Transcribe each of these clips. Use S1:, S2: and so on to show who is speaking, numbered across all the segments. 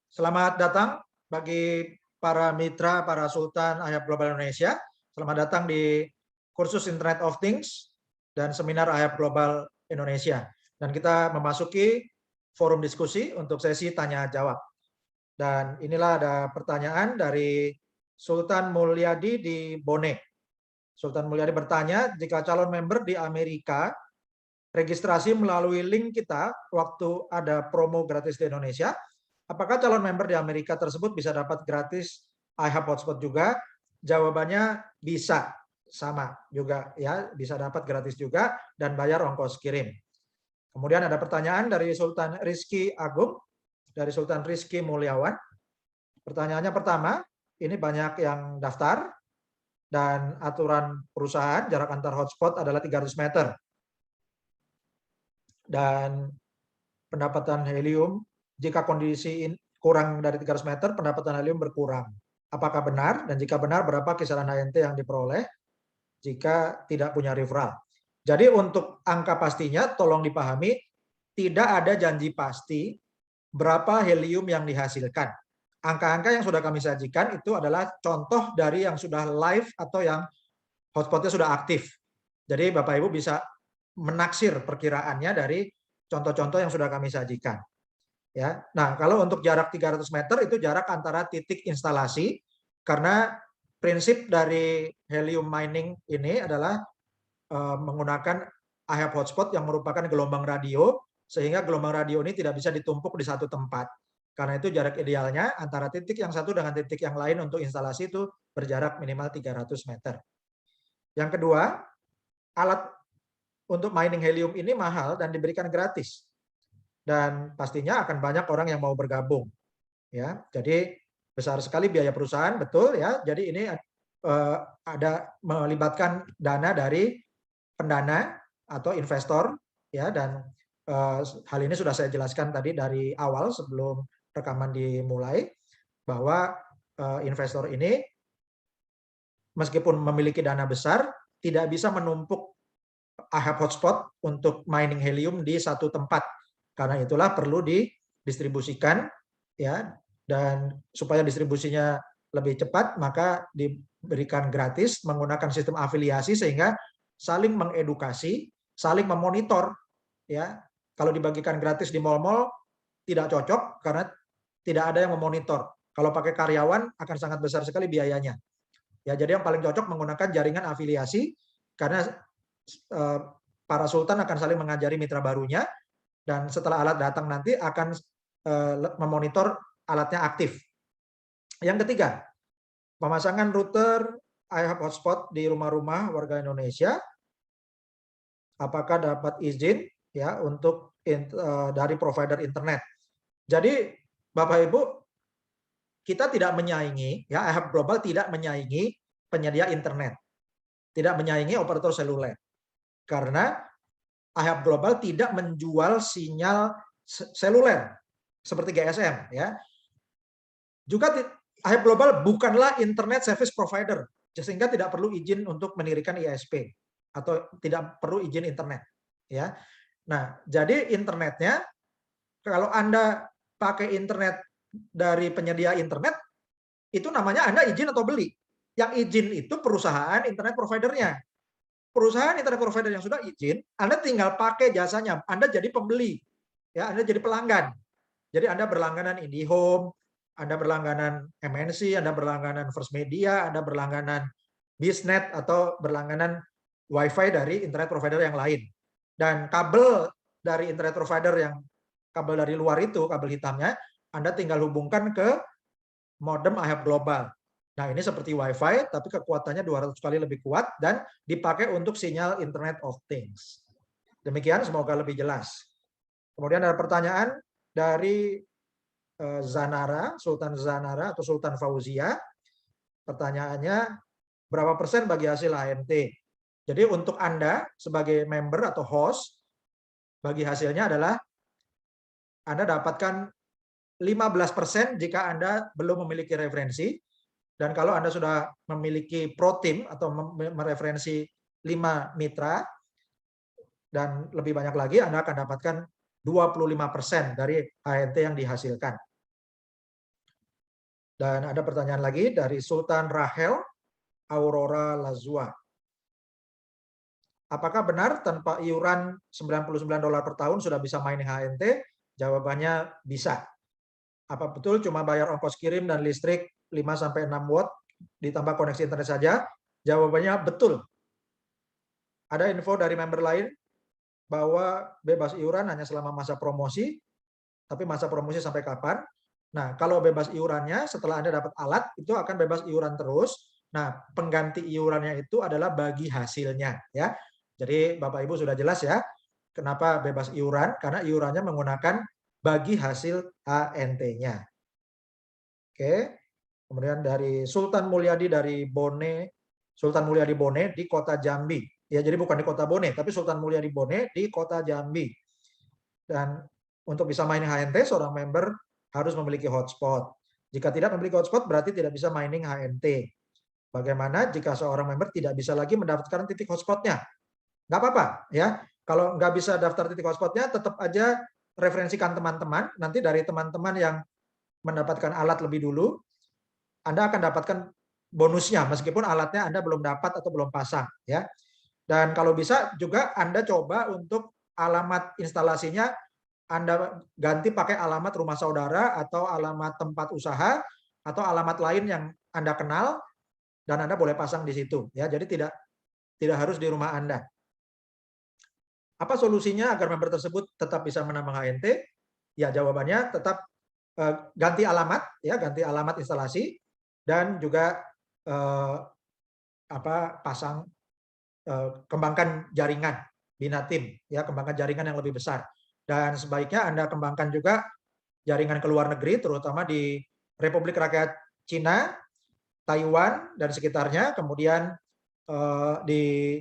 S1: Selamat datang bagi para mitra, para sultan IHAP Global Indonesia. Selamat datang di kursus Internet of Things dan seminar IHAP Global Indonesia. Dan kita memasuki forum diskusi untuk sesi tanya jawab. Dan inilah ada pertanyaan dari Sultan Mulyadi di Bone. Sultan Mulyadi bertanya, jika calon member di Amerika registrasi melalui link kita waktu ada promo gratis di Indonesia, apakah calon member di Amerika tersebut bisa dapat gratis iHub Hotspot juga? Jawabannya bisa, sama juga ya, bisa dapat gratis juga dan bayar ongkos kirim. Kemudian ada pertanyaan dari Sultan Rizky Agung, dari Sultan Rizky Mulyawan. Pertanyaannya pertama, ini banyak yang daftar dan aturan perusahaan jarak antar hotspot adalah 300 meter. Dan pendapatan helium, jika kondisi kurang dari 300 meter, pendapatan helium berkurang. Apakah benar? Dan jika benar, berapa kisaran HNT yang diperoleh jika tidak punya referral? Jadi untuk angka pastinya, tolong dipahami, tidak ada janji pasti berapa helium yang dihasilkan. Angka-angka yang sudah kami sajikan itu adalah contoh dari yang sudah live atau yang hotspotnya sudah aktif. Jadi Bapak Ibu bisa menaksir perkiraannya dari contoh-contoh yang sudah kami sajikan. Ya. Nah, kalau untuk jarak 300 meter itu jarak antara titik instalasi, karena prinsip dari helium mining ini adalah menggunakan IHAP hotspot yang merupakan gelombang radio, sehingga gelombang radio ini tidak bisa ditumpuk di satu tempat. Karena itu jarak idealnya antara titik yang satu dengan titik yang lain untuk instalasi itu berjarak minimal 300 meter. Yang kedua, alat untuk mining helium ini mahal dan diberikan gratis. Dan pastinya akan banyak orang yang mau bergabung. Ya, jadi besar sekali biaya perusahaan, betul ya. Jadi ini ada melibatkan dana dari pendana atau investor ya, dan hal ini sudah saya jelaskan tadi dari awal sebelum rekaman dimulai bahwa investor ini meskipun memiliki dana besar tidak bisa menumpuk IHAP hotspot untuk mining helium di satu tempat. Karena itulah perlu didistribusikan ya, dan supaya distribusinya lebih cepat maka diberikan gratis menggunakan sistem afiliasi sehingga saling mengedukasi, saling memonitor ya. Kalau dibagikan gratis di mal-mal tidak cocok karena tidak ada yang memonitor. Kalau pakai karyawan akan sangat besar sekali biayanya. Ya, jadi yang paling cocok menggunakan jaringan afiliasi karena para sultan akan saling mengajari mitra barunya dan setelah alat datang nanti akan memonitor alatnya aktif. Yang ketiga, pemasangan router IHAP hotspot di rumah-rumah warga Indonesia, apakah dapat izin ya untuk dari provider internet. Jadi Bapak Ibu, kita tidak menyaingi ya, IHAP Global tidak menyaingi penyedia internet, tidak menyaingi operator seluler. Karena IHAP Global tidak menjual sinyal seluler seperti GSM ya. Juga IHAP Global bukanlah internet service provider sehingga tidak perlu izin untuk mendirikan ISP atau tidak perlu izin internet ya. Nah, jadi internetnya kalau Anda pakai internet dari penyedia internet itu namanya Anda izin atau beli. Yang izin itu perusahaan internet providernya. Perusahaan internet provider yang sudah izin, Anda tinggal pakai jasanya. Anda jadi pembeli, ya, Anda jadi pelanggan. Jadi Anda berlangganan IndiHome, Anda berlangganan MNC, Anda berlangganan First Media, Anda berlangganan Biznet atau berlangganan WiFi dari internet provider yang lain. Dan kabel dari internet provider yang kabel dari luar itu, kabel hitamnya, Anda tinggal hubungkan ke modem IHAP Global. Nah, ini seperti WiFi, tapi kekuatannya 200 kali lebih kuat dan dipakai untuk sinyal Internet of Things. Demikian, semoga lebih jelas. Kemudian ada pertanyaan dari Zanara, Sultan Zanara atau Sultan Fauzia. Pertanyaannya, berapa persen bagi hasil HNT? Jadi untuk Anda sebagai member atau host, bagi hasilnya adalah Anda dapatkan 15% jika Anda belum memiliki referensi. Dan kalau Anda sudah memiliki pro team atau mereferensi 5 mitra dan lebih banyak lagi, Anda akan dapatkan 25% dari HNT yang dihasilkan. Dan ada pertanyaan lagi dari Sultan Rahel Aurora Lazua. Apakah benar tanpa iuran $99 per tahun sudah bisa mining HNT? Jawabannya bisa. Apa betul cuma bayar ongkos kirim dan listrik 5-6 watt ditambah koneksi internet saja? Jawabannya betul. Ada info dari member lain bahwa bebas iuran hanya selama masa promosi, tapi masa promosi sampai kapan? Nah, kalau bebas iurannya setelah Anda dapat alat itu akan bebas iuran terus. Nah, pengganti iurannya itu adalah bagi hasilnya, ya. Jadi Bapak Ibu sudah jelas ya, kenapa bebas iuran? Karena iurannya menggunakan bagi hasil HNT-nya. Oke. Kemudian dari Sultan Mulyadi dari Bone, Sultan Mulyadi Bone di Kota Jambi. Ya, jadi bukan di Kota Bone, tapi Sultan Mulyadi Bone di Kota Jambi. Dan untuk bisa mining HNT, seorang member harus memiliki hotspot. Jika tidak memiliki hotspot, berarti tidak bisa mining HNT. Bagaimana jika seorang member tidak bisa lagi mendapatkan titik hotspotnya? Nggak apa-apa, ya. Kalau nggak bisa daftar titik hotspotnya, tetap aja referensikan teman-teman. Nanti dari teman-teman yang mendapatkan alat lebih dulu, Anda akan dapatkan bonusnya, meskipun alatnya Anda belum dapat atau belum pasang, ya. Dan kalau bisa juga Anda coba untuk alamat instalasinya Anda ganti pakai alamat rumah saudara atau alamat tempat usaha atau alamat lain yang Anda kenal dan Anda boleh pasang di situ, ya. Jadi tidak harus di rumah Anda. Apa solusinya agar member tersebut tetap bisa menambah HNT? Ya, jawabannya tetap ganti alamat, ya, ganti alamat instalasi dan juga pasang kembangkan jaringan, bina tim, ya, kembangkan jaringan yang lebih besar. Dan sebaiknya Anda kembangkan juga jaringan ke luar negeri, terutama di Republik Rakyat Cina, Taiwan dan sekitarnya, kemudian di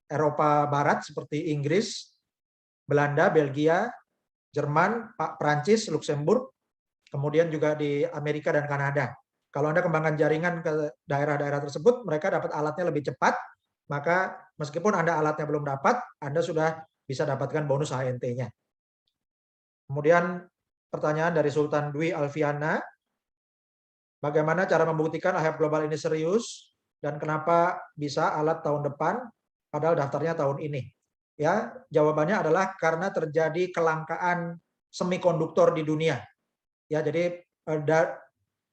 S1: Eropa Barat seperti Inggris, Belanda, Belgia, Jerman, Prancis, Luksemburg, kemudian juga di Amerika dan Kanada. Kalau Anda kembangkan jaringan ke daerah-daerah tersebut, mereka dapat alatnya lebih cepat, maka meskipun Anda alatnya belum dapat, Anda sudah bisa dapatkan bonus HNT-nya. Kemudian pertanyaan dari Sultan Dwi Alfiana, bagaimana cara membuktikan IHF Global ini serius dan kenapa bisa alat tahun depan padahal daftarnya tahun ini? Ya, jawabannya adalah karena terjadi kelangkaan semikonduktor di dunia. Ya, jadi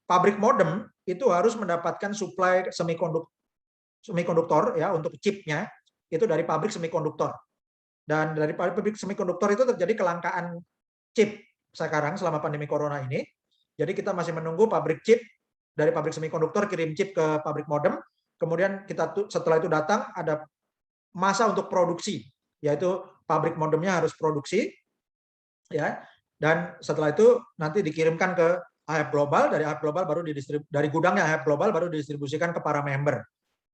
S1: pabrik modem itu harus mendapatkan suplai semikonduktor ya untuk chipnya itu dari pabrik semikonduktor. Dan dari pabrik semikonduktor itu terjadi kelangkaan chip sekarang selama pandemi corona ini. Jadi kita masih menunggu pabrik chip dari pabrik semikonduktor kirim chip ke pabrik modem. Kemudian setelah itu datang ada masa untuk produksi, yaitu pabrik modemnya harus produksi, ya. Dan setelah itu nanti dikirimkan ke IHF Global, dari IHF Global baru dari gudangnya IHF Global baru didistribusikan ke para member.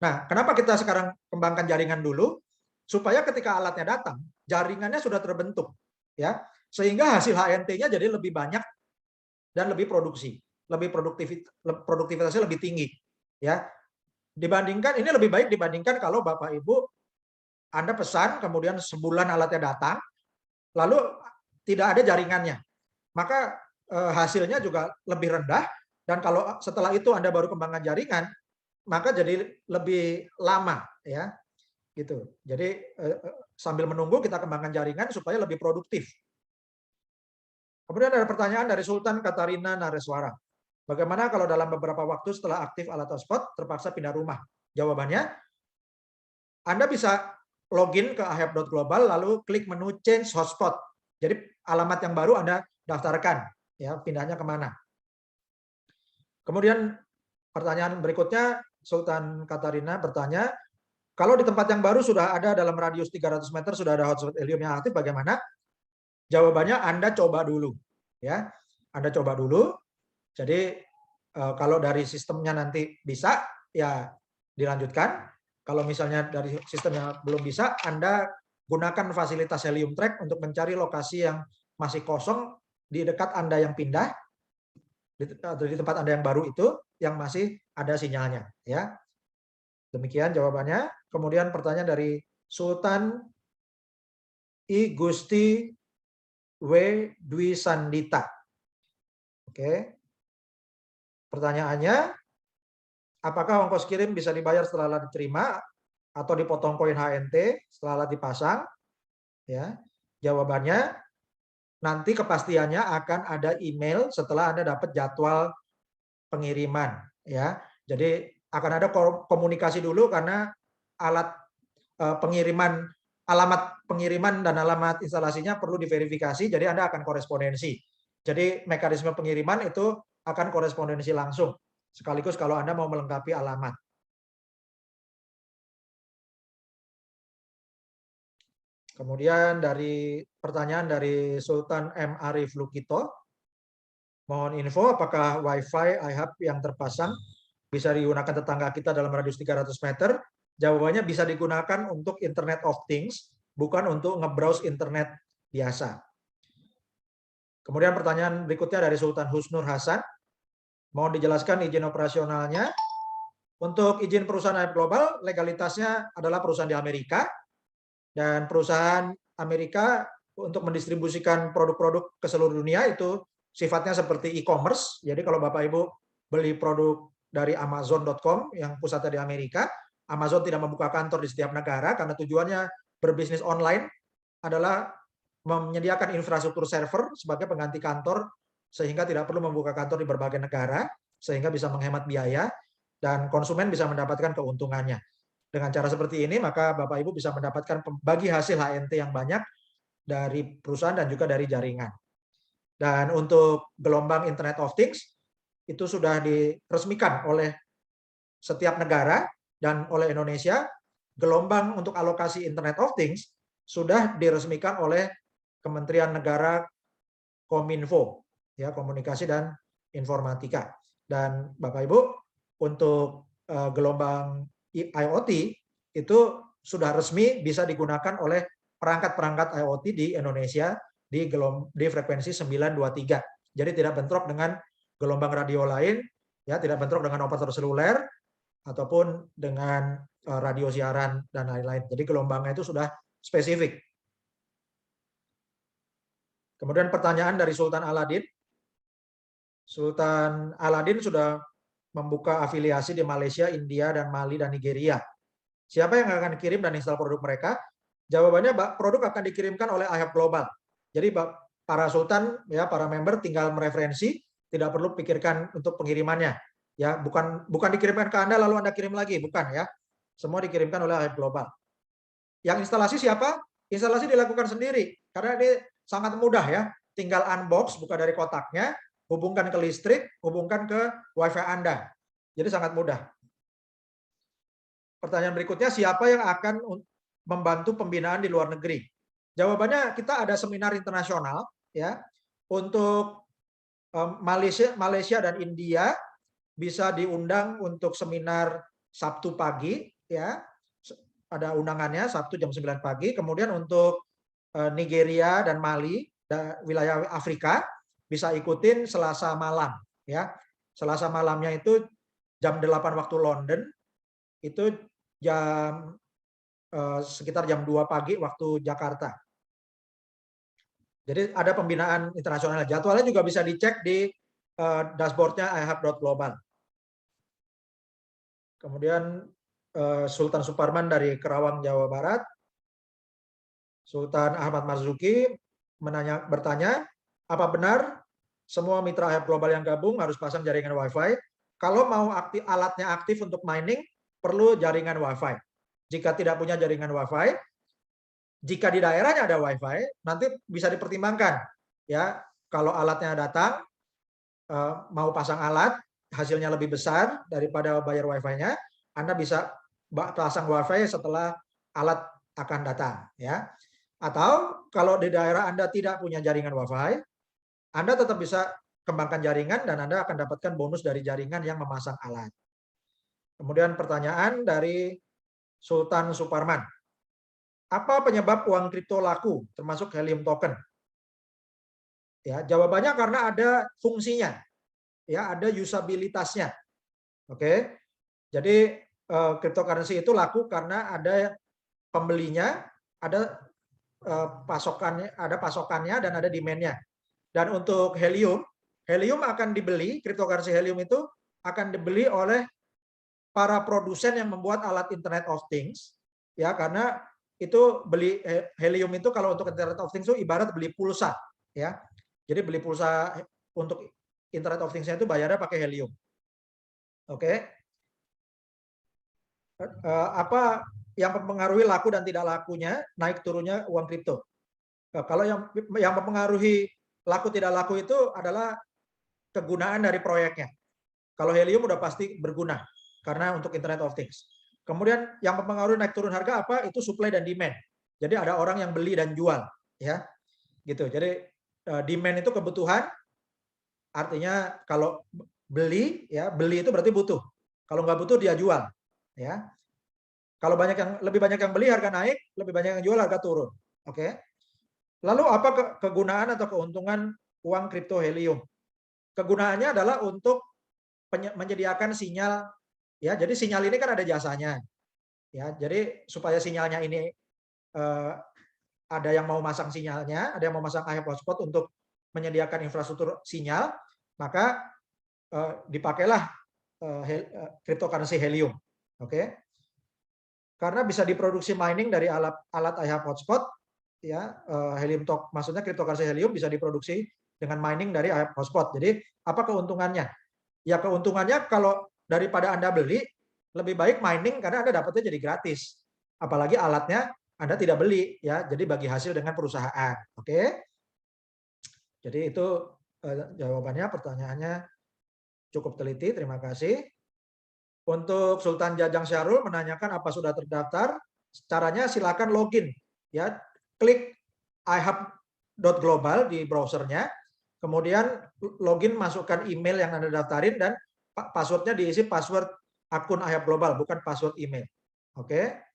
S1: Nah, kenapa kita sekarang kembangkan jaringan dulu? Supaya ketika alatnya datang, jaringannya sudah terbentuk, ya, sehingga hasil HNT-nya jadi lebih banyak dan lebih produksi, lebih produktivitasnya lebih tinggi, ya. Dibandingkan ini lebih baik dibandingkan kalau Bapak Ibu Anda pesan kemudian sebulan alatnya datang, lalu tidak ada jaringannya, maka hasilnya juga lebih rendah. Dan kalau setelah itu Anda baru kembangkan jaringan, maka jadi lebih lama, ya, gitu. Jadi sambil menunggu kita kembangkan jaringan supaya lebih produktif. Kemudian ada pertanyaan dari Sultan Katarina Nareswara. Bagaimana kalau dalam beberapa waktu setelah aktif alat hotspot terpaksa pindah rumah? Jawabannya, Anda bisa login ke ahep.global lalu klik menu change hotspot. Jadi alamat yang baru Anda daftarkan, ya, pindahnya kemana. Kemudian pertanyaan berikutnya, Sultan Katarina bertanya, kalau di tempat yang baru sudah ada dalam radius 300 meter sudah ada hotspot helium yang aktif, bagaimana? Jawabannya Anda coba dulu, ya. Anda coba dulu. Jadi kalau dari sistemnya nanti bisa, ya dilanjutkan. Kalau misalnya dari sistemnya belum bisa, Anda gunakan fasilitas Helium Track untuk mencari lokasi yang masih kosong di dekat Anda yang pindah, di tempat Anda yang baru itu, yang masih ada sinyalnya, ya. Demikian jawabannya. Kemudian pertanyaan dari Sultan I Gusti W Dwi Sandita. Oke. Pertanyaannya, apakah ongkos kirim bisa dibayar setelah alat diterima atau dipotong koin HNT setelah alat dipasang? Ya, jawabannya nanti kepastiannya akan ada email setelah Anda dapat jadwal pengiriman. Ya, jadi akan ada komunikasi dulu karena alat pengiriman, alamat pengiriman dan alamat instalasinya perlu diverifikasi. Jadi Anda akan korespondensi. Jadi mekanisme pengiriman itu akan korespondensi langsung. Sekaligus kalau Anda mau melengkapi alamat. Kemudian dari pertanyaan dari Sultan M. Arif Lukito, mohon info apakah Wi-Fi iHub yang terpasang bisa digunakan tetangga kita dalam radius 300 meter? Jawabannya bisa digunakan untuk Internet of Things, bukan untuk nge-browse internet biasa. Kemudian pertanyaan berikutnya dari Sultan Husnur Hasan, mohon dijelaskan izin operasionalnya. Untuk izin perusahaan iHub Global, legalitasnya adalah perusahaan di Amerika, dan perusahaan Amerika untuk mendistribusikan produk-produk ke seluruh dunia itu sifatnya seperti e-commerce. Jadi kalau Bapak Ibu beli produk dari Amazon.com yang pusatnya di Amerika, Amazon tidak membuka kantor di setiap negara karena tujuannya berbisnis online adalah menyediakan infrastruktur server sebagai pengganti kantor sehingga tidak perlu membuka kantor di berbagai negara sehingga bisa menghemat biaya dan konsumen bisa mendapatkan keuntungannya. Dengan cara seperti ini, maka Bapak Ibu bisa mendapatkan bagi hasil HNT yang banyak dari perusahaan dan juga dari jaringan. Dan untuk gelombang Internet of Things, itu sudah diresmikan oleh setiap negara dan oleh Indonesia. Gelombang untuk alokasi Internet of Things sudah diresmikan oleh Kementerian Negara Kominfo, ya, Komunikasi dan Informatika. Dan Bapak Ibu, untuk gelombang IoT itu sudah resmi bisa digunakan oleh perangkat-perangkat IoT di Indonesia di frekuensi 923. Jadi tidak bentrok dengan gelombang radio lain, ya, tidak bentrok dengan operator seluler ataupun dengan radio siaran dan lain-lain. Jadi gelombangnya itu sudah spesifik. Kemudian pertanyaan dari Sultan Aladin. Sultan Aladin sudah membuka afiliasi di Malaysia, India, dan Mali, dan Nigeria. Siapa yang akan kirim dan install produk mereka? Jawabannya, produk akan dikirimkan oleh iHub Global. Jadi para sultan, ya, para member tinggal mereferensi, tidak perlu pikirkan untuk pengirimannya. Ya, bukan dikirimkan ke Anda lalu Anda kirim lagi, bukan, ya. Semua dikirimkan oleh iHub Global. Yang instalasi siapa? Instalasi dilakukan sendiri karena ini sangat mudah, ya. Tinggal unbox, buka dari kotaknya, hubungkan ke listrik, hubungkan ke WiFi Anda. Jadi sangat mudah. Pertanyaan berikutnya, siapa yang akan membantu pembinaan di luar negeri? Jawabannya, kita ada seminar internasional, ya, untuk Malaysia dan India bisa diundang untuk seminar Sabtu pagi, ya, ada undangannya Sabtu jam 9 pagi. Kemudian untuk Nigeria dan Mali, wilayah Afrika, bisa ikutin Selasa malam, ya. Selasa malamnya itu jam 8 waktu London, itu sekitar jam 2 pagi waktu Jakarta. Jadi ada pembinaan internasional. Jadwalnya juga bisa dicek di dashboardnya iHub.global. Kemudian Sultan Suparman dari Kerawang, Jawa Barat. Sultan Ahmad Marzuki bertanya, apa benar semua mitra iHub Global yang gabung harus pasang jaringan Wi-Fi? Kalau mau alatnya aktif untuk mining, perlu jaringan Wi-Fi. Jika tidak punya jaringan Wi-Fi, jika di daerahnya ada Wi-Fi, nanti bisa dipertimbangkan. Ya, kalau alatnya datang, mau pasang alat, hasilnya lebih besar daripada bayar Wi-Fi-nya, Anda bisa pasang Wi-Fi setelah alat akan datang. Ya. Atau kalau di daerah Anda tidak punya jaringan Wi-Fi, Anda tetap bisa kembangkan jaringan dan Anda akan dapatkan bonus dari jaringan yang memasang alat. Kemudian pertanyaan dari Sultan Suparman. Apa penyebab uang kripto laku, termasuk helium token? Ya, jawabannya karena ada fungsinya, ya, ada usabilitasnya. Oke, jadi cryptocurrency itu laku karena ada pembelinya, ada pasokannya dan ada demand-nya. Dan untuk helium Helium akan dibeli, cryptocurrency Helium itu akan dibeli oleh para produsen yang membuat alat Internet of Things, ya, karena itu beli Helium itu kalau untuk Internet of Things itu ibarat beli pulsa, ya. Jadi beli pulsa untuk Internet of Things-nya itu bayarnya pakai Helium. Oke. Apa yang mempengaruhi laku dan tidak lakunya, naik turunnya uang kripto? Kalau yang mempengaruhi laku tidak laku itu adalah kegunaan dari proyeknya. Kalau Helium udah pasti berguna karena untuk Internet of Things. Kemudian yang mempengaruhi naik turun harga apa? Itu supply dan demand. Jadi ada orang yang beli dan jual, ya. Gitu. Jadi demand itu kebutuhan, artinya kalau beli, ya, beli itu berarti butuh. Kalau nggak butuh dia jual, ya. Kalau lebih banyak yang beli harga naik, lebih banyak yang jual harga turun. Oke. Lalu apa kegunaan atau keuntungan uang kripto Helium? Kegunaannya adalah untuk menyediakan sinyal, ya. Jadi sinyal ini kan ada jasanya, ya. Jadi supaya sinyalnya ini ada yang mau masang sinyalnya, ada yang mau masang IHAP hotspot untuk menyediakan infrastruktur sinyal, maka dipakailah cryptocurrency Helium. Oke. Karena bisa diproduksi mining dari alat IHAP hotspot, ya, Helium Talk, maksudnya cryptocurrency Helium bisa diproduksi dengan mining dari IHAP hotspot. Jadi apa keuntungannya? Ya keuntungannya kalau daripada Anda beli, lebih baik mining karena Anda dapatnya jadi gratis. Apalagi alatnya Anda tidak beli, ya, jadi bagi hasil dengan perusahaan. Oke. Jadi itu jawabannya, pertanyaannya cukup teliti, terima kasih. Untuk Sultan Jajang Syahrul menanyakan apa sudah terdaftar, caranya silakan login, ya, klik ihub.global di browsernya, kemudian login, masukkan email yang Anda daftarin dan passwordnya diisi password akun IHUB Global, bukan password email. Oke.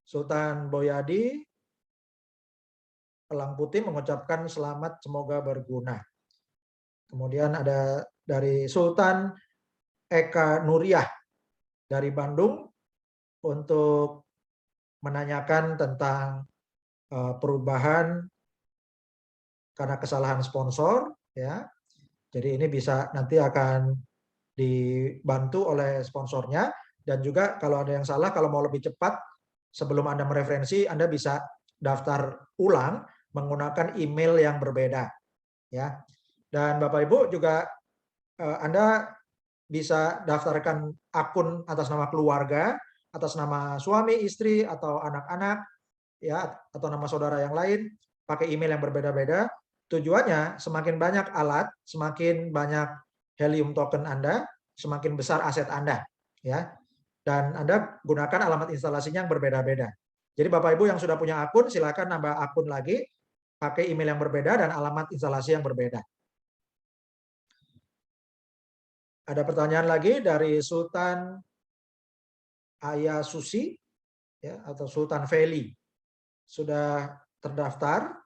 S1: Sultan Boyadi Elang Putih mengucapkan selamat, semoga berguna. Kemudian ada dari Sultan Eka Nuriyah dari Bandung untuk menanyakan tentang perubahan karena kesalahan sponsor, ya. Jadi ini bisa nanti akan dibantu oleh sponsornya, dan juga kalau ada yang salah, kalau mau lebih cepat sebelum Anda mereferensi, Anda bisa daftar ulang menggunakan email yang berbeda, ya. Dan Bapak Ibu juga Anda bisa daftarkan akun atas nama keluarga, atas nama suami, istri, atau anak-anak, ya, atau nama saudara yang lain, pakai email yang berbeda-beda. Tujuannya semakin banyak alat, semakin banyak Helium token Anda, semakin besar aset Anda, ya. Dan Anda gunakan alamat instalasinya yang berbeda-beda. Jadi Bapak Ibu yang sudah punya akun, silakan nambah akun lagi, pakai email yang berbeda dan alamat instalasi yang berbeda. Ada pertanyaan lagi dari Sultan Ayah Susi, ya, atau Sultan Feli. Sudah terdaftar,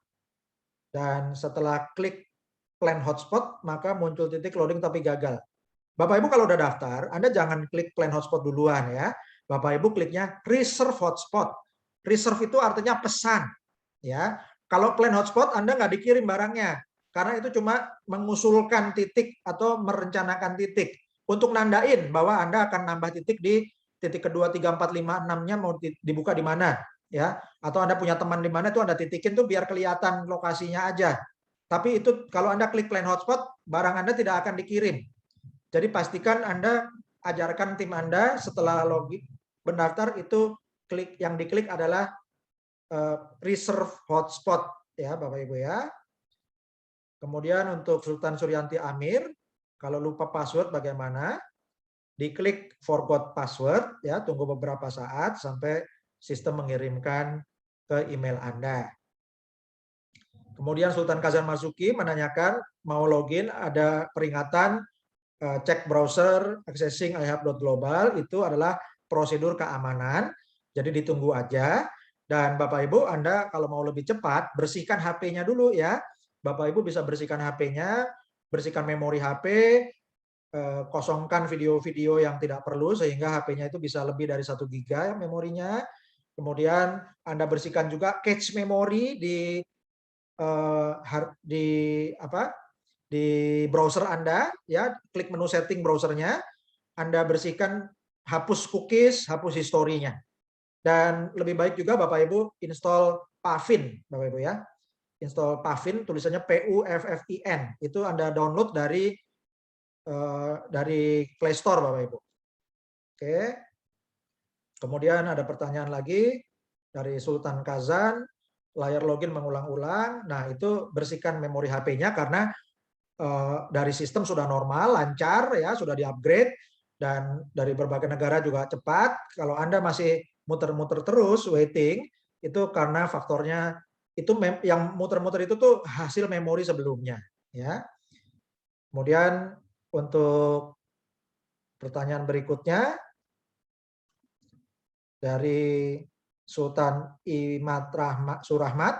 S1: dan setelah klik plan hotspot, maka muncul titik loading tapi gagal. Bapak Ibu kalau udah daftar, Anda jangan klik plan hotspot duluan, ya. Bapak Ibu kliknya reserve hotspot. Reserve itu artinya pesan, ya. Kalau plan hotspot Anda nggak dikirim barangnya, karena itu cuma mengusulkan titik atau merencanakan titik untuk nandain bahwa Anda akan nambah titik di titik kedua, 3, 4, 5, 6-nya mau dibuka di mana, ya. Atau Anda punya teman di mana, itu Anda titikin tuh biar kelihatan lokasinya aja. Tapi itu kalau Anda klik plan hotspot, barang Anda tidak akan dikirim. Jadi pastikan Anda ajarkan tim Anda setelah login mendaftar itu yang diklik adalah reserve hotspot, ya Bapak Ibu, ya. Kemudian untuk Sultan Suryanti Amir, kalau lupa password bagaimana? Diklik forgot password, ya, tunggu beberapa saat sampai sistem mengirimkan ke email Anda. Kemudian Sultan Kazan Marzuki menanyakan mau login, ada peringatan cek browser accessing ihub.global, itu adalah prosedur keamanan, jadi ditunggu aja. Dan Bapak Ibu, Anda kalau mau lebih cepat, bersihkan HP-nya dulu, ya. Bapak Ibu bisa bersihkan HP-nya, bersihkan memori HP, kosongkan video-video yang tidak perlu sehingga HP-nya itu bisa lebih dari 1 GB memorinya. Kemudian Anda bersihkan juga cache memori di di browser Anda, ya, klik menu setting browsernya, Anda bersihkan, hapus cookies, hapus historinya. Dan lebih baik juga Bapak Ibu install Puffin, Bapak Ibu ya. Install Puffin, tulisannya Puffin. Itu Anda download dari Play Store, Bapak Ibu. Oke. Kemudian ada pertanyaan lagi dari Sultan Kazan, layar login mengulang-ulang. Nah, itu bersihkan memori HP-nya karena dari sistem sudah normal, lancar ya, sudah di-upgrade dan dari berbagai negara juga cepat. Kalau Anda masih muter-muter terus waiting, itu karena faktornya itu yang muter-muter itu tuh hasil memori sebelumnya, ya. Kemudian untuk pertanyaan berikutnya dari Sultan Imad Surahmat,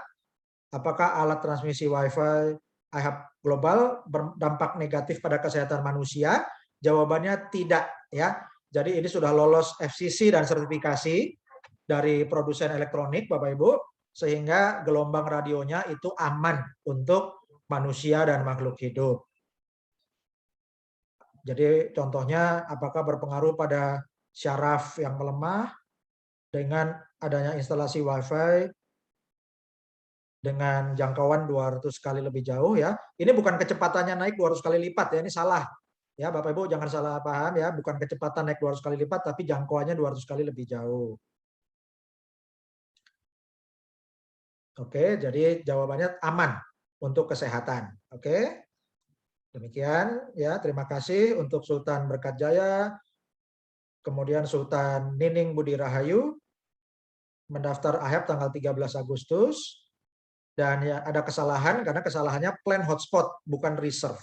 S1: apakah alat transmisi Wi-Fi IHAB global berdampak negatif pada kesehatan manusia? Jawabannya tidak, ya. Jadi ini sudah lolos FCC dan sertifikasi dari produsen elektronik, Bapak Ibu, sehingga gelombang radionya itu aman untuk manusia dan makhluk hidup. Jadi contohnya apakah berpengaruh pada syaraf yang melemah dengan adanya instalasi Wi-Fi dengan jangkauan 200 kali lebih jauh, ya. Ini bukan kecepatannya naik 200 kali lipat, ya, ini salah. Ya, Bapak Ibu jangan salah paham ya, bukan kecepatan naik 200 kali lipat tapi jangkauannya 200 kali lebih jauh. Oke, jadi jawabannya aman untuk kesehatan. Oke. Demikian ya, terima kasih untuk Sultan Berkat Jaya, kemudian Sultan Nining Budi Rahayu mendaftar IHAB tanggal 13 Agustus. Dan ya, ada kesalahan karena kesalahannya plan hotspot bukan reserve.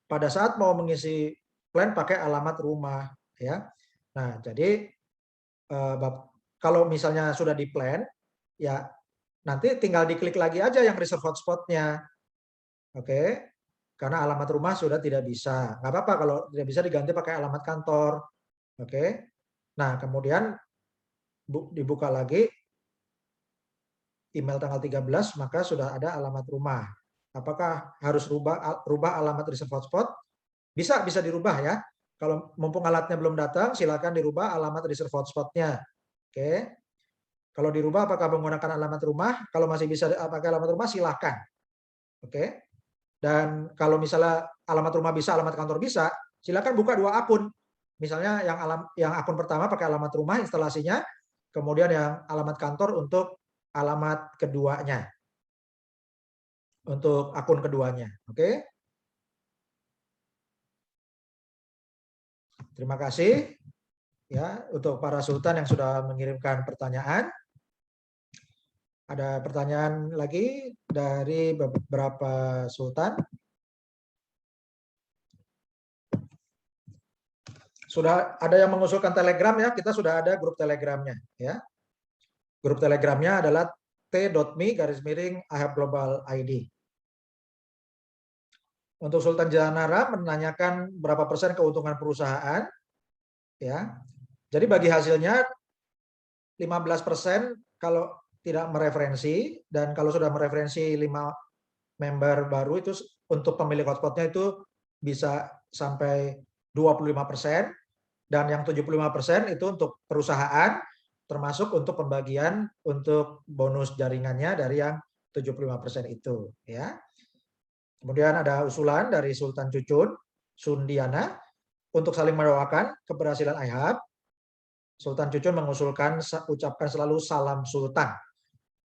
S1: Pada saat mau mengisi plan pakai alamat rumah, ya. Nah, jadi kalau misalnya sudah di plan, ya nanti tinggal diklik lagi aja yang reserve hotspotnya, oke? Karena alamat rumah sudah tidak bisa. Nggak apa-apa kalau tidak bisa diganti pakai alamat kantor, oke? Nah, kemudian dibuka lagi email tanggal 13, maka sudah ada alamat rumah. Apakah harus rubah alamat reserve hotspot? Bisa dirubah ya. Kalau mumpung alatnya belum datang, silakan dirubah alamat reserve hotspotnya. Oke. Kalau dirubah apakah menggunakan alamat rumah? Kalau masih bisa pakai alamat rumah, silakan. Oke. Dan kalau misalnya alamat rumah bisa, alamat kantor bisa, silakan buka 2 akun. Misalnya yang akun pertama pakai alamat rumah instalasinya, kemudian yang alamat kantor untuk alamat keduanya. Untuk akun keduanya. Oke. Terima kasih ya untuk para sultan yang sudah mengirimkan pertanyaan. Ada pertanyaan lagi dari beberapa sultan. Sudah ada yang mengusulkan Telegram ya, kita sudah ada grup Telegramnya ya. Grup Telegramnya adalah t.me/IHAB Global ID. Untuk Sultan Jahanara menanyakan berapa persen keuntungan perusahaan, ya. Jadi bagi hasilnya 15% kalau tidak mereferensi, dan kalau sudah mereferensi 5 member baru itu untuk pemilik hotspotnya itu bisa sampai 25%, dan yang 75% itu untuk perusahaan, termasuk untuk pembagian untuk bonus jaringannya dari yang 75% itu, ya. Kemudian ada usulan dari Sultan Cucun, Sundiana, untuk saling mendoakan keberhasilan IHAB. Sultan Cucun mengusulkan ucapkan selalu salam sultan.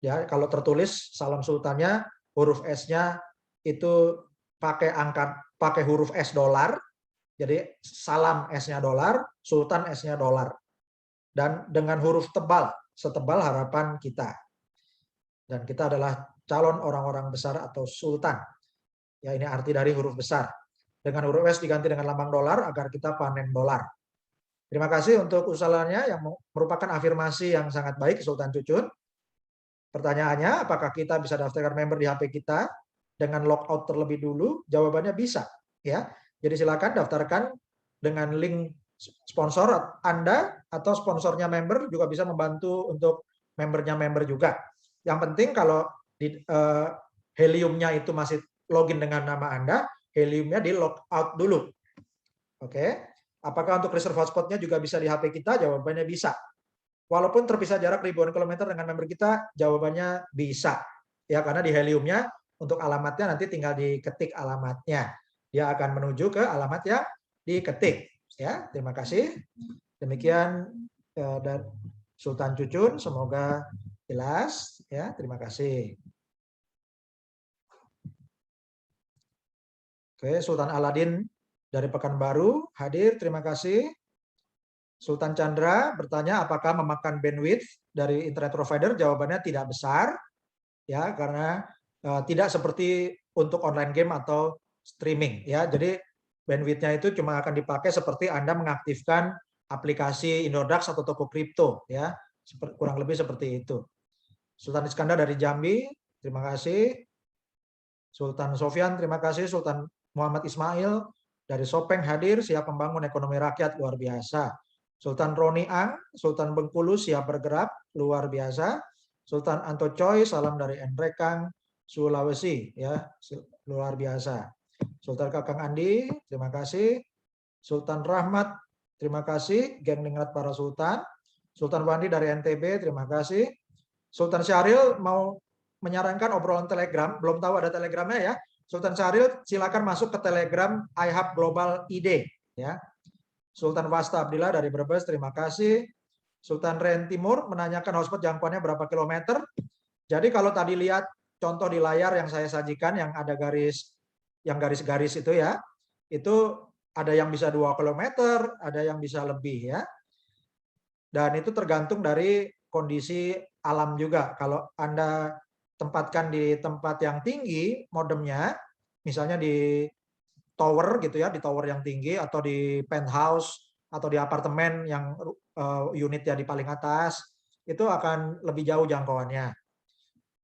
S1: Ya, kalau tertulis salam sultannya huruf S-nya itu pakai huruf S dolar. Jadi salam S-nya dolar, sultan S-nya dolar. Dan dengan huruf tebal, setebal harapan kita. Dan kita adalah calon orang-orang besar atau sultan. Ya, ini arti dari huruf besar. Dengan huruf S diganti dengan lambang dolar agar kita panen dolar. Terima kasih untuk usulannya yang merupakan afirmasi yang sangat baik, Sultan Cucun. Pertanyaannya, apakah kita bisa daftarkan member di HP kita dengan logout terlebih dulu? Jawabannya bisa. Ya, jadi silakan daftarkan dengan link sponsor Anda atau sponsornya member juga bisa membantu untuk membernya member juga. Yang penting kalau di Heliumnya itu masih login dengan nama Anda, heliumnya di logout dulu. Oke. Apakah untuk reserve hotspotnya juga bisa di HP kita? Jawabannya bisa. Walaupun terpisah jarak ribuan kilometer dengan member kita, jawabannya bisa. Ya, karena di heliumnya untuk alamatnya nanti tinggal diketik alamatnya. Dia akan menuju ke alamat yang diketik. Ya, terima kasih. Demikian dan Sultan Cucun, semoga jelas. Ya, terima kasih. Oke, Sultan Aladin dari Pekanbaru hadir, terima kasih. Sultan Chandra bertanya apakah memakan bandwidth dari internet provider, jawabannya tidak besar, ya, karena tidak seperti untuk online game atau streaming, ya. Jadi bandwidthnya itu cuma akan dipakai seperti Anda mengaktifkan aplikasi Indodax atau toko kripto, ya, kurang lebih seperti itu. Sultan Iskandar dari Jambi, terima kasih. Sultan Sofyan, terima kasih. Sultan Muhammad Ismail dari Sopeng hadir, siap membangun ekonomi rakyat, luar biasa. Sultan Roni Ang, Sultan Bengkulu siap bergerak, luar biasa. Sultan Anto Choi, salam dari Enrekang, Sulawesi, ya, luar biasa. Sultan Kakang Andi, terima kasih. Sultan Rahmat, terima kasih. Geng Ningrat para Sultan. Sultan Wandi dari NTB, terima kasih. Sultan Syahril mau menyarankan obrolan Telegram, belum tahu ada Telegramnya ya. Sultan Syahril silakan masuk ke Telegram iHub Global ID, ya. Sultan Wasta Abdillah dari Brebes, terima kasih. Sultan Ren Timur menanyakan hotspot jangkauannya berapa kilometer. Jadi kalau tadi lihat contoh di layar yang saya sajikan yang ada garis, yang garis-garis itu ya, itu ada yang bisa 2 kilometer, ada yang bisa lebih ya. Dan itu tergantung dari kondisi alam juga. Kalau Anda tempatkan di tempat yang tinggi modemnya, misalnya di tower gitu ya, di tower yang tinggi atau di penthouse atau di apartemen yang unitnya di paling atas, itu akan lebih jauh jangkauannya.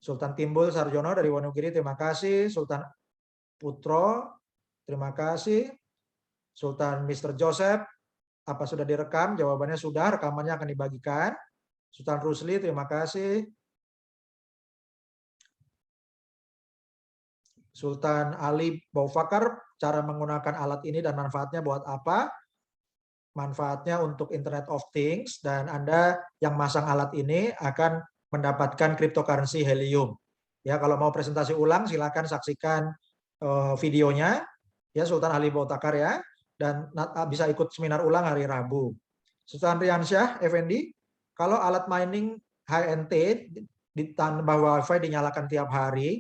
S1: Sultan Timbul Sarjono dari Wonogiri, terima kasih. Sultan Putro, terima kasih. Sultan Mr. Joseph, apa sudah direkam? Jawabannya sudah, rekamannya akan dibagikan. Sultan Rusli, terima kasih. Sultan Ali Baufakar, cara menggunakan alat ini dan manfaatnya buat apa? Manfaatnya untuk Internet of Things, dan Anda yang masang alat ini akan mendapatkan cryptocurrency Helium. Ya, kalau mau presentasi ulang silakan saksikan videonya ya Sultan Ali Baufakar ya, dan bisa ikut seminar ulang hari Rabu. Sultan Riansyah Effendi, kalau alat mining HNT ditambah WiFi dinyalakan tiap hari,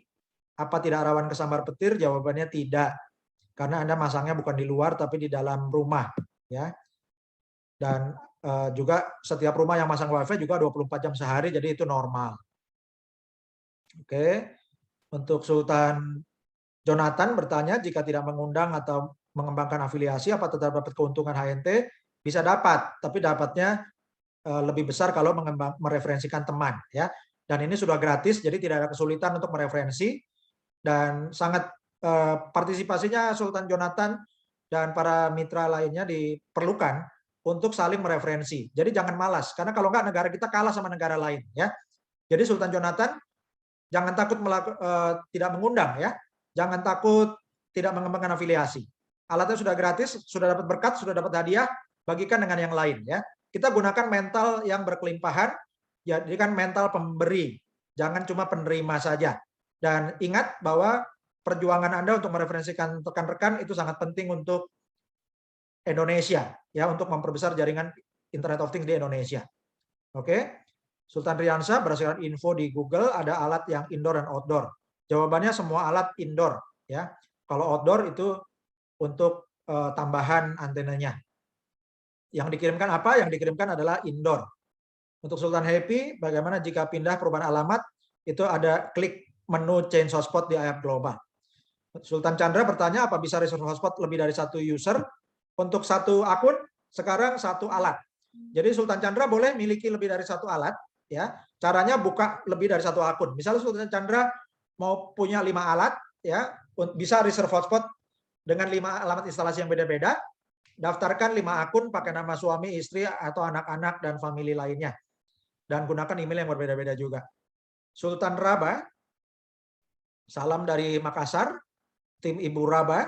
S1: apa tidak rawan kesambar petir? Jawabannya tidak. Karena Anda masangnya bukan di luar tapi di dalam rumah, ya. Dan juga setiap rumah yang masang WiFi juga 24 jam sehari, jadi itu normal. Oke. Untuk Sultan Jonathan bertanya, jika tidak mengundang atau mengembangkan afiliasi, apa tetap dapat keuntungan HNT? Bisa dapat, tapi dapatnya lebih besar kalau mereferensikan teman, ya. Dan ini sudah gratis, jadi tidak ada kesulitan untuk mereferensi. Dan sangat partisipasinya Sultan Jonathan dan para mitra lainnya diperlukan untuk saling mereferensi. Jadi jangan malas, karena kalau enggak negara kita kalah sama negara lain, ya. Jadi Sultan Jonathan jangan takut tidak mengundang, ya. Jangan takut tidak mengembangkan afiliasi. Alatnya sudah gratis, sudah dapat berkat, sudah dapat hadiah, bagikan dengan yang lain, ya. Kita gunakan mental yang berkelimpahan, jadi kan mental pemberi, jangan cuma penerima saja. Dan ingat bahwa perjuangan Anda untuk mereferensikan rekan-rekan itu sangat penting untuk Indonesia, ya, untuk memperbesar jaringan Internet of Things di Indonesia. Oke. Sultan Riansyah, berdasarkan info di Google ada alat yang indoor dan outdoor. Jawabannya semua alat indoor, ya. Kalau outdoor itu untuk tambahan antenanya. Yang dikirimkan apa? Yang dikirimkan adalah indoor. Untuk Sultan Happy, bagaimana jika pindah perubahan alamat? Itu ada klik menu change hotspot di iHub Global. Sultan Chandra bertanya, apa bisa reserve hotspot lebih dari satu user? Untuk satu akun, sekarang satu alat. Jadi Sultan Chandra boleh miliki lebih dari satu alat, ya. Caranya buka lebih dari satu akun. Misalnya Sultan Chandra mau punya 5 alat, ya, bisa reserve hotspot dengan 5 alamat instalasi yang beda-beda. Daftarkan 5 akun pakai nama suami, istri, atau anak-anak dan famili lainnya. Dan gunakan email yang berbeda-beda juga. Sultan Raba, salam dari Makassar, tim Ibu Raba.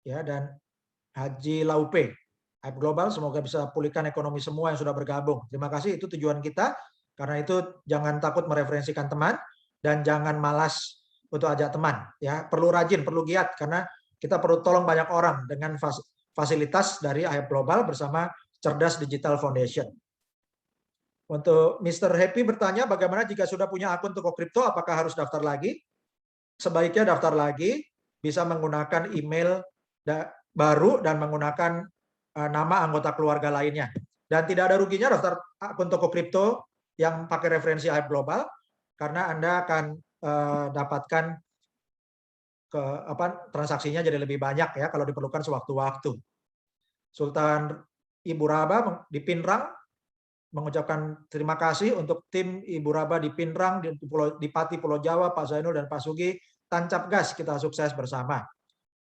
S1: ya, dan Haji Laupe. Hype Global semoga bisa pulihkan ekonomi semua yang sudah bergabung. Terima kasih, itu tujuan kita. Karena itu jangan takut mereferensikan teman dan jangan malas untuk ajak teman. Ya, perlu rajin, perlu giat karena kita perlu tolong banyak orang dengan fasilitas dari Hype Global bersama Cerdas Digital Foundation. Untuk Mr. Happy bertanya bagaimana jika sudah punya akun toko kripto, apakah harus daftar lagi? Sebaiknya daftar lagi, bisa menggunakan email baru dan menggunakan nama anggota keluarga lainnya. Dan tidak ada ruginya daftar akun toko kripto yang pakai referensi Hype Global, karena Anda akan dapatkan transaksinya jadi lebih banyak ya kalau diperlukan sewaktu-waktu. Sultan Ibu Raba di Pinrang mengucapkan terima kasih untuk tim Ibu Raba di Pinrang, di Pati Pulau Jawa, Pak Zainul dan Pak Sugi. Tancap gas, kita sukses bersama.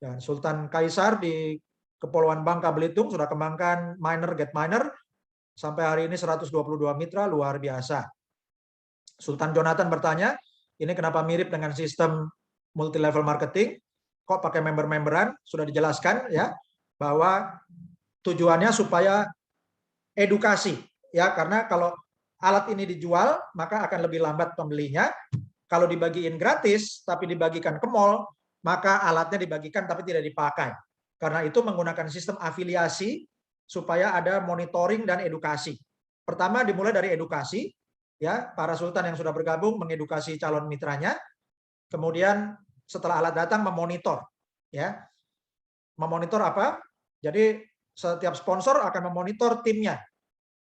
S1: Dan Sultan Kaisar di Kepulauan Bangka Belitung sudah kembangkan miner get miner sampai hari ini 122 mitra, luar biasa. Sultan Jonathan bertanya, ini kenapa mirip dengan sistem multi level marketing? Kok pakai member-memberan? Sudah dijelaskan ya bahwa tujuannya supaya edukasi ya, karena kalau alat ini dijual maka akan lebih lambat pembelinya. Kalau dibagiin gratis tapi dibagikan ke mall, maka alatnya dibagikan tapi tidak dipakai. Karena itu menggunakan sistem afiliasi supaya ada monitoring dan edukasi. Pertama dimulai dari edukasi, ya, para sultan yang sudah bergabung mengedukasi calon mitranya. Kemudian setelah alat datang memonitor, ya. Memonitor apa? Jadi setiap sponsor akan memonitor timnya.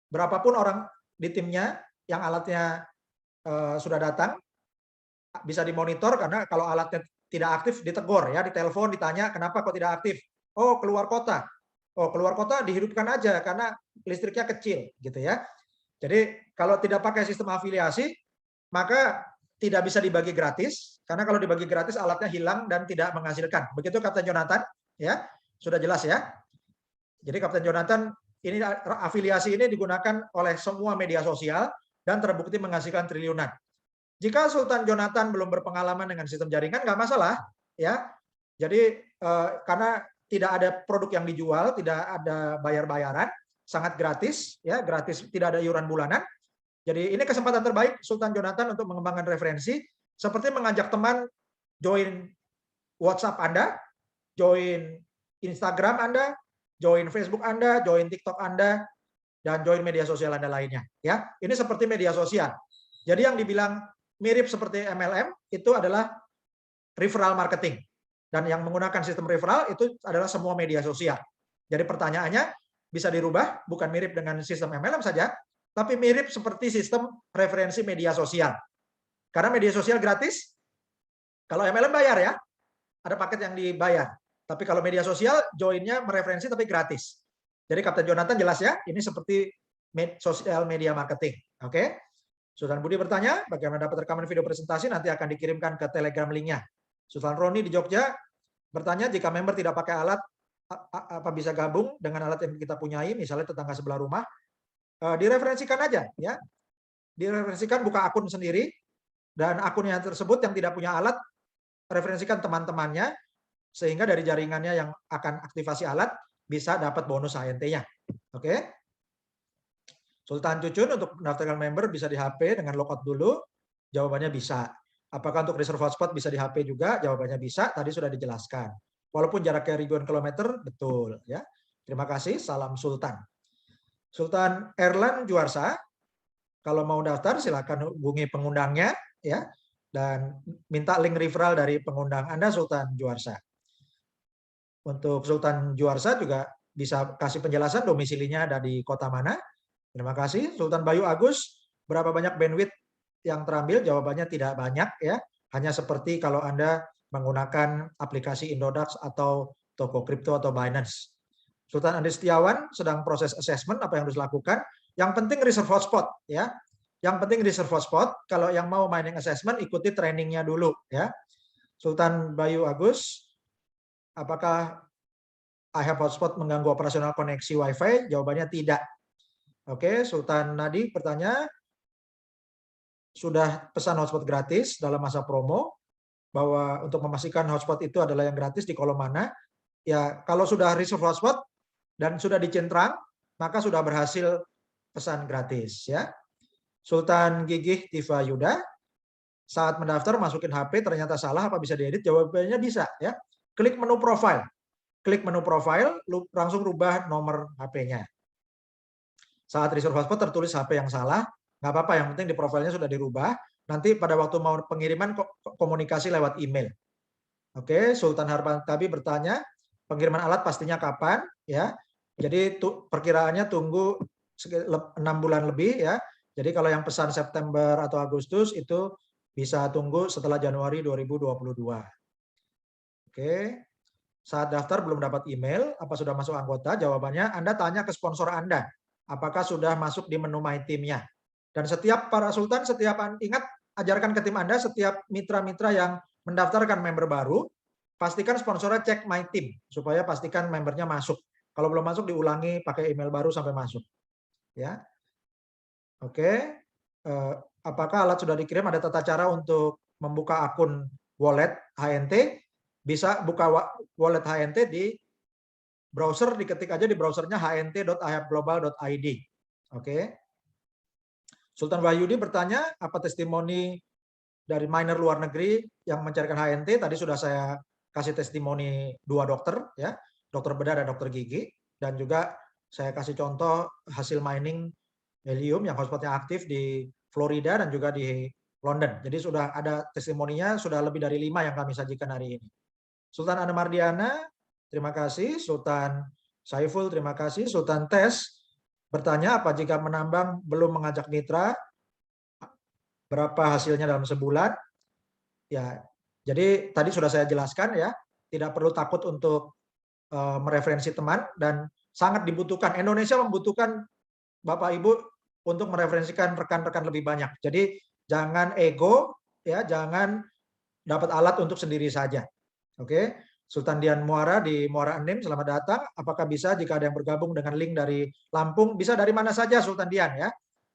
S1: Berapapun orang di timnya yang alatnya sudah datang, bisa dimonitor, karena kalau alatnya tidak aktif ditegur ya, ditelepon, ditanya kenapa kok tidak aktif. Oh, keluar kota. Oh, keluar kota dihidupkan aja karena listriknya kecil gitu ya. Jadi kalau tidak pakai sistem afiliasi maka tidak bisa dibagi gratis, karena kalau dibagi gratis alatnya hilang dan tidak menghasilkan. Begitu Kapten Jonathan ya. Sudah jelas ya. Jadi Kapten Jonathan, ini afiliasi ini digunakan oleh semua media sosial dan terbukti menghasilkan triliunan. Jika Sultan Jonathan belum berpengalaman dengan sistem jaringan, nggak masalah, ya. Jadi karena tidak ada produk yang dijual, tidak ada bayar-bayaran, sangat gratis, ya, gratis, tidak ada iuran bulanan. Jadi ini kesempatan terbaik Sultan Jonathan untuk mengembangkan referensi, seperti mengajak teman join WhatsApp Anda, join Instagram Anda, join Facebook Anda, join TikTok Anda, dan join media sosial Anda lainnya. Ya, ini seperti media sosial. Jadi yang dibilang mirip seperti MLM itu adalah referral marketing, dan yang menggunakan sistem referral itu adalah semua media sosial. Jadi pertanyaannya bisa dirubah, bukan mirip dengan sistem MLM saja, tapi mirip seperti sistem referensi media sosial. Karena media sosial gratis, kalau MLM bayar ya, ada paket yang dibayar. Tapi kalau media sosial joinnya mereferensi tapi gratis. Jadi Kapten Jonathan jelas ya, ini seperti sosial media marketing. Oke. Sultan Budi bertanya, bagaimana dapat rekaman video presentasi, nanti akan dikirimkan ke Telegram linknya. Sultan Roni di Jogja bertanya, jika member tidak pakai alat, apa bisa gabung dengan alat yang kita punyai, misalnya tetangga sebelah rumah? Direferensikan aja, ya. Direferensikan, buka akun sendiri, dan akunnya tersebut yang tidak punya alat, referensikan teman-temannya, sehingga dari jaringannya yang akan aktivasi alat, bisa dapat bonus HNT-nya. Oke. Sultan Cucun, untuk mendaftarkan member bisa di HP dengan logout dulu, jawabannya bisa. Apakah untuk reserve hotspot bisa di HP juga? Jawabannya bisa, tadi sudah dijelaskan. Walaupun jaraknya ribuan kilometer, betul ya. Terima kasih, salam Sultan. Sultan Erlan Juarsa, kalau mau daftar silakan hubungi pengundangnya ya, dan minta link referral dari pengundang Anda, Sultan Juarsa. Untuk Sultan Juarsa juga bisa kasih penjelasan domisilinya ada di kota mana. Terima kasih. Sultan Bayu Agus, berapa banyak bandwidth yang terambil? Jawabannya tidak banyak ya. Hanya seperti kalau Anda menggunakan aplikasi Indodax atau toko kripto atau Binance. Sultan Andi Setiawan sedang proses assessment apa yang harus dilakukan. Yang penting reserve hotspot ya. Yang penting reserve hotspot. Kalau yang mau mining assessment ikuti trainingnya dulu ya. Sultan Bayu Agus, apakah I have hotspot mengganggu operasional koneksi WiFi? Jawabannya tidak. Oke, Sultan Nadi bertanya, sudah pesan hotspot gratis dalam masa promo, bahwa untuk memastikan hotspot itu adalah yang gratis di kolom mana? Ya, kalau sudah reserve hotspot dan sudah dicentrang, maka sudah berhasil pesan gratis ya. Sultan Gigih Tifa Yuda, saat mendaftar masukin HP ternyata salah, apa bisa diedit? Jawabannya bisa ya. Klik menu profile. Klik menu profile, langsung rubah nomor HP-nya. Saat reserve hotspot tertulis HP yang salah, nggak apa-apa, yang penting di profilnya sudah dirubah. Nanti pada waktu mau pengiriman komunikasi lewat email. Oke, Sultan Harpantabi bertanya, pengiriman alat pastinya kapan? Ya, jadi perkiraannya tunggu 6 bulan lebih ya. Jadi kalau yang pesan September atau Agustus itu bisa tunggu setelah Januari 2022. Oke, saat daftar belum dapat email, apa sudah masuk anggota? Jawabannya Anda tanya ke sponsor Anda, apakah sudah masuk di menu My Team-nya. Dan setiap para sultan, setiap ingat, ajarkan ke tim Anda, setiap mitra-mitra yang mendaftarkan member baru, pastikan sponsornya cek My Team, supaya pastikan membernya masuk. Kalau belum masuk, diulangi pakai email baru sampai masuk. Ya, oke. Apakah alat sudah dikirim? Ada tata cara untuk membuka akun wallet HNT. Bisa buka wallet HNT di browser, diketik aja di browsernya hnt.ihabglobal.id. Oke. Sultan Wahyudi bertanya, apa testimoni dari minor luar negeri yang mencarikan HNT? Tadi sudah saya kasih testimoni 2 dokter, ya, dokter bedah dan dokter gigi, dan juga saya kasih contoh hasil mining helium yang hotspotnya aktif di Florida dan juga di London. Jadi sudah ada testimoninya, sudah lebih dari 5 yang kami sajikan hari ini. Sultan Ana Mardiana, terima kasih. Sultan Saiful, terima kasih. Sultan Tes bertanya, apa jika menambang belum mengajak mitra, berapa hasilnya dalam sebulan? Ya, jadi tadi sudah saya jelaskan ya, tidak perlu takut untuk mereferensi teman, dan sangat dibutuhkan. Indonesia membutuhkan Bapak Ibu untuk mereferensikan rekan-rekan lebih banyak. Jadi jangan ego, ya, jangan dapat alat untuk sendiri saja. Oke, Sultan Dian Muara di Muara Enim, selamat datang. Apakah bisa jika ada yang bergabung dengan link dari Lampung? Bisa dari mana saja Sultan Dian ya.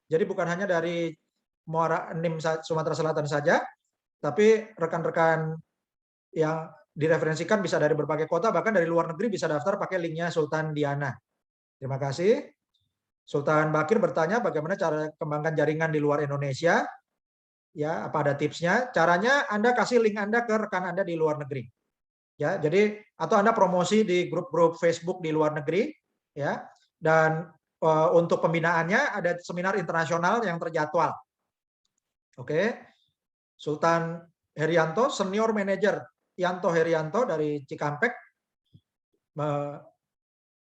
S1: Jadi bukan hanya dari Muara Enim Sumatera Selatan saja, tapi rekan-rekan yang direferensikan bisa dari berbagai kota, bahkan dari luar negeri bisa daftar pakai linknya Sultan Diana. Terima kasih. Sultan Bakir bertanya bagaimana cara kembangkan jaringan di luar Indonesia. Ya, apa ada tipsnya? Caranya Anda kasih link Anda ke rekan Anda di luar negeri. Ya, jadi atau Anda promosi di grup-grup Facebook di luar negeri, ya. Dan untuk pembinaannya ada seminar internasional yang terjadwal. Oke. Sultan Herianto, senior manager Yanto Herianto dari Cikampek,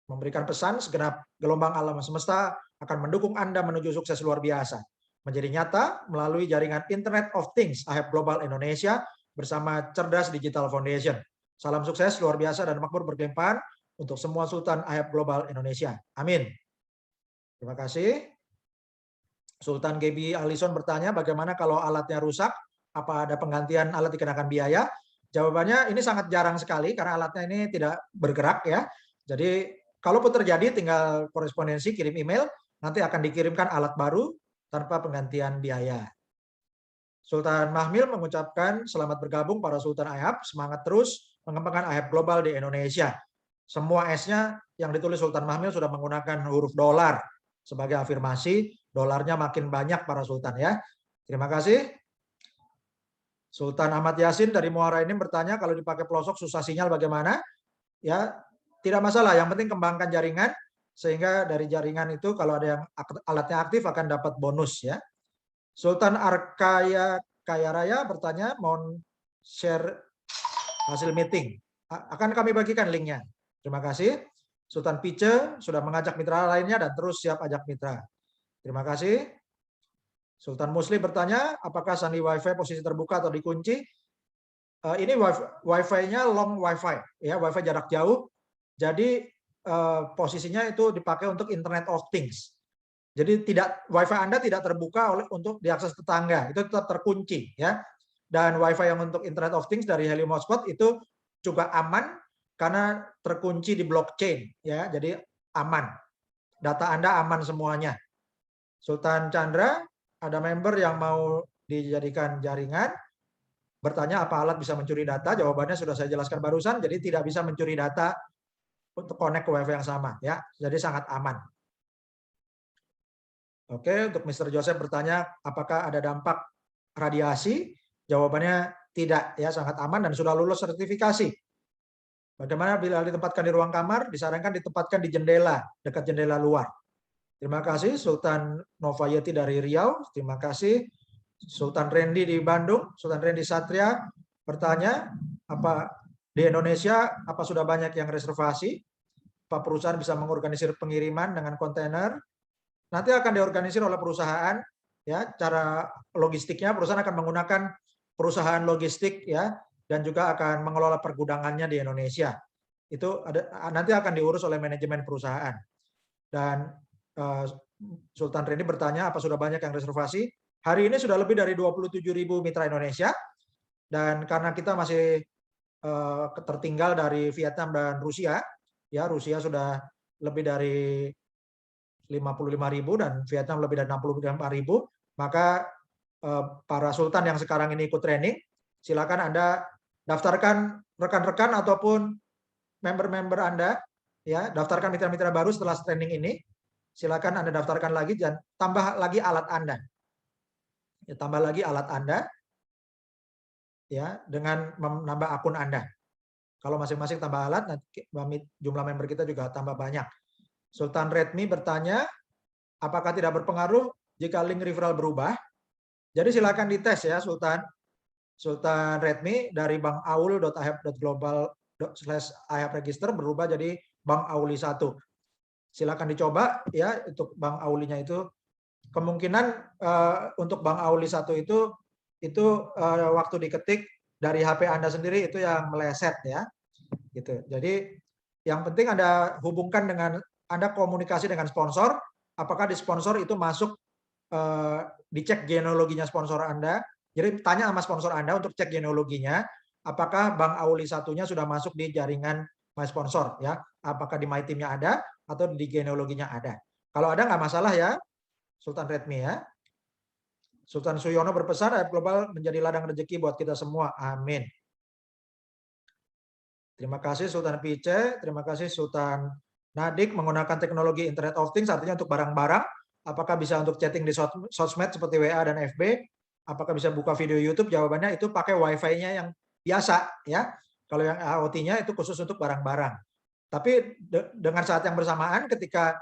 S1: memberikan pesan, segenap gelombang alam semesta akan mendukung Anda menuju sukses luar biasa. Menjadi nyata melalui jaringan Internet of Things IHAB Global Indonesia bersama Cerdas Digital Foundation. Salam sukses luar biasa dan makmur berlimpah untuk semua Sultan IHAB Global Indonesia. Amin. Terima kasih. Sultan Gebi Alison bertanya, bagaimana kalau alatnya rusak? Apa ada penggantian alat dikenakan biaya? Jawabannya ini sangat jarang sekali karena alatnya ini tidak bergerak ya. Jadi kalaupun terjadi tinggal korespondensi, kirim email, nanti akan dikirimkan alat baru tanpa penggantian biaya. Sultan Mahmil mengucapkan selamat bergabung para Sultan IHAB, semangat terus mengembangkan IHAB global di Indonesia. Semua S-nya yang ditulis Sultan Mahmil sudah menggunakan huruf dolar sebagai afirmasi, dolarnya makin banyak para sultan ya. Terima kasih. Sultan Ahmad Yasin dari Muara ini bertanya, kalau dipakai pelosok susah sinyal bagaimana? Ya, tidak masalah, yang penting kembangkan jaringan sehingga dari jaringan itu kalau ada yang alatnya aktif akan dapat bonus ya. Sultan Arkaya Kaya Raya bertanya, mohon share hasil meeting. Akan kami bagikan linknya. Terima kasih. Sultan Pice sudah mengajak mitra lainnya dan terus siap ajak mitra. Terima kasih. Sultan Muslim bertanya, apakah sandi WiFi posisi terbuka atau dikunci? Ini WiFi-nya long WiFi, ya, WiFi jarak jauh. Jadi posisinya itu dipakai untuk Internet of Things. Jadi WiFi Anda tidak terbuka untuk diakses tetangga, itu tetap terkunci, ya. Dan WiFi yang untuk Internet of Things dari Helium Hotspot itu juga aman karena terkunci di blockchain, ya. Jadi aman. Data Anda aman semuanya. Sultan Chandra, ada member yang mau dijadikan jaringan, bertanya apa alat bisa mencuri data, jawabannya sudah saya jelaskan barusan, jadi tidak bisa mencuri data untuk connect ke WiFi yang sama ya. Jadi sangat aman. Oke, untuk Mr. Joseph bertanya apakah ada dampak radiasi? Jawabannya tidak ya, sangat aman dan sudah lulus sertifikasi. Bagaimana bila ditempatkan di ruang kamar? Disarankan ditempatkan di jendela, dekat jendela luar. Terima kasih Sultan Novayeti dari Riau. Terima kasih Sultan Randy di Bandung. Sultan Randy Satria bertanya, apa di Indonesia apa sudah banyak yang reservasi? Apa perusahaan bisa mengorganisir pengiriman dengan kontainer? Nanti akan diorganisir oleh perusahaan ya, cara logistiknya perusahaan akan menggunakan perusahaan logistik ya, dan juga akan mengelola pergudangannya di Indonesia. Itu nanti akan diurus oleh manajemen perusahaan. Dan Sultan Randy bertanya apa sudah banyak yang reservasi? Hari ini sudah lebih dari 27.000 mitra Indonesia, dan karena kita masih tertinggal dari Vietnam dan Rusia, ya Rusia sudah lebih dari 55.000 dan Vietnam lebih dari 65.000, maka para sultan yang sekarang ini ikut training, silakan Anda daftarkan rekan-rekan ataupun member-member Anda, ya daftarkan mitra-mitra baru setelah training ini. Silakan Anda daftarkan lagi dan tambah lagi alat Anda. Ya, tambah lagi alat Anda ya dengan menambah akun Anda. Kalau masing-masing tambah alat, nanti jumlah member kita juga tambah banyak. Sultan Redmi bertanya, apakah tidak berpengaruh jika link referral berubah? Jadi silakan dites ya Sultan. Sultan Redmi dari bankaul.ahab.global/ahab-register berubah jadi Bank Auli 1. Silakan dicoba ya untuk Bank Aulinya itu. Kemungkinan untuk Bank Auli 1 itu waktu diketik dari HP Anda sendiri itu yang meleset ya. Gitu. Jadi yang penting Anda hubungkan dengan Anda komunikasi dengan sponsor, apakah di sponsor itu masuk dicek genealoginya sponsor Anda. Jadi tanya sama sponsor Anda untuk cek genealoginya, apakah Bank Auli satunya sudah masuk di jaringan My Sponsor ya, apakah di My Team-nya ada atau di genealoginya ada. Kalau ada nggak masalah ya, Sultan Redmi ya. Sultan Suyono berpesan Ahab Global menjadi ladang rezeki buat kita semua. Amin. Terima kasih Sultan Pice, terima kasih Sultan Nadik menggunakan teknologi Internet of Things artinya untuk barang-barang. Apakah bisa untuk chatting di sosmed seperti WA dan FB? Apakah bisa buka video YouTube? Jawabannya itu pakai Wi-Fi-nya yang biasa ya. Kalau yang IoT-nya itu khusus untuk barang-barang. Tapi dengan saat yang bersamaan ketika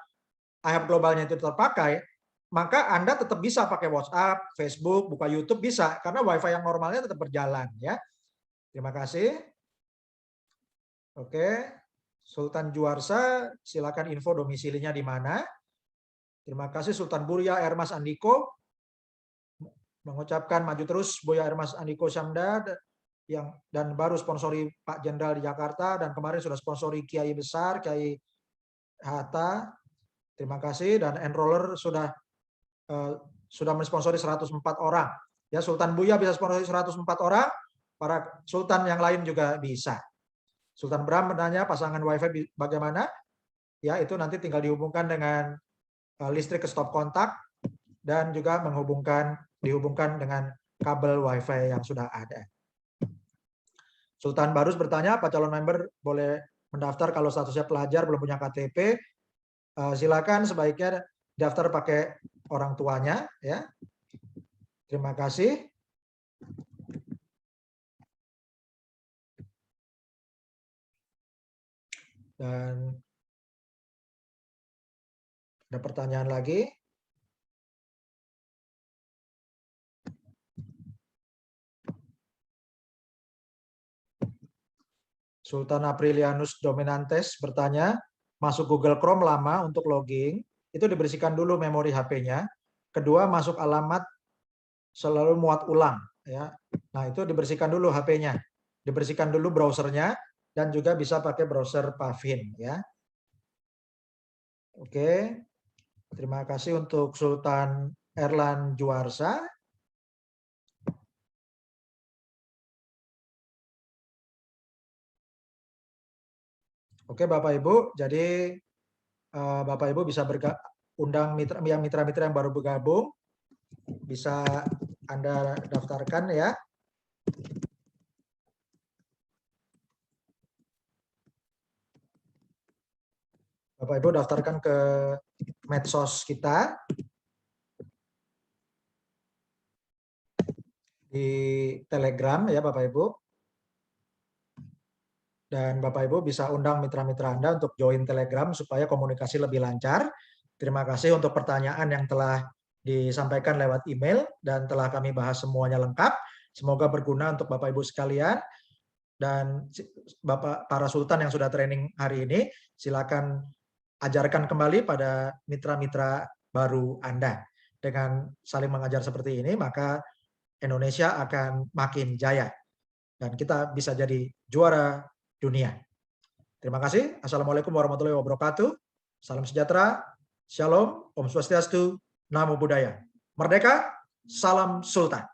S1: Ahab Globalnya itu terpakai, maka Anda tetap bisa pakai WhatsApp, Facebook, buka YouTube bisa karena Wi-Fi yang normalnya tetap berjalan ya. Terima kasih. Oke, Sultan Juarsa, silakan info domisilinya di mana. Terima kasih Sultan Buria Ermas Andiko, mengucapkan maju terus Buya Ermas Andiko Syamda dan baru sponsori Pak Jenderal di Jakarta dan kemarin sudah sponsori Kiai Besar, Kiai Hatta. Terima kasih dan enroller sudah mensponsori 104 orang. Ya Sultan Buya bisa sponsori 104 orang, para sultan yang lain juga bisa. Sultan Bram bertanya pasangan WiFi bagaimana? Ya itu nanti tinggal dihubungkan dengan listrik ke stop kontak dan juga dihubungkan dengan kabel WiFi yang sudah ada. Sultan Barus bertanya, apa calon member boleh mendaftar kalau statusnya pelajar belum punya KTP? Silakan sebaiknya daftar pakai orang tuanya ya. Terima kasih. Dan ada pertanyaan lagi? Sultan Aprilianus Dominantes bertanya, masuk Google Chrome lama untuk logging, itu dibersihkan dulu memori HP-nya. Kedua, masuk alamat selalu muat ulang. Ya. Nah, itu dibersihkan dulu HP-nya. Dibersihkan dulu browsernya, dan juga bisa pakai browser Pavin. Ya. Oke, terima kasih untuk Sultan Erlan Juarsa. Oke, Bapak Ibu, jadi Bapak Ibu bisa undang mitra-mitra yang baru bergabung, bisa Anda daftarkan ya. Bapak Ibu daftarkan ke medsos kita di Telegram ya Bapak Ibu. Dan Bapak Ibu bisa undang mitra-mitra Anda untuk join Telegram supaya komunikasi lebih lancar. Terima kasih untuk pertanyaan yang telah disampaikan lewat email dan telah kami bahas semuanya lengkap. Semoga berguna untuk Bapak Ibu sekalian. Dan Bapak para Sultan yang sudah training hari ini, silakan ajarkan kembali pada mitra-mitra baru Anda. Dengan saling mengajar seperti ini, maka Indonesia akan makin jaya. Dan kita bisa jadi juara dunia. Terima kasih. Assalamualaikum warahmatullahi wabarakatuh. Salam sejahtera. Shalom. Om Swastiastu. Namo Buddhaya. Merdeka. Salam Sultan.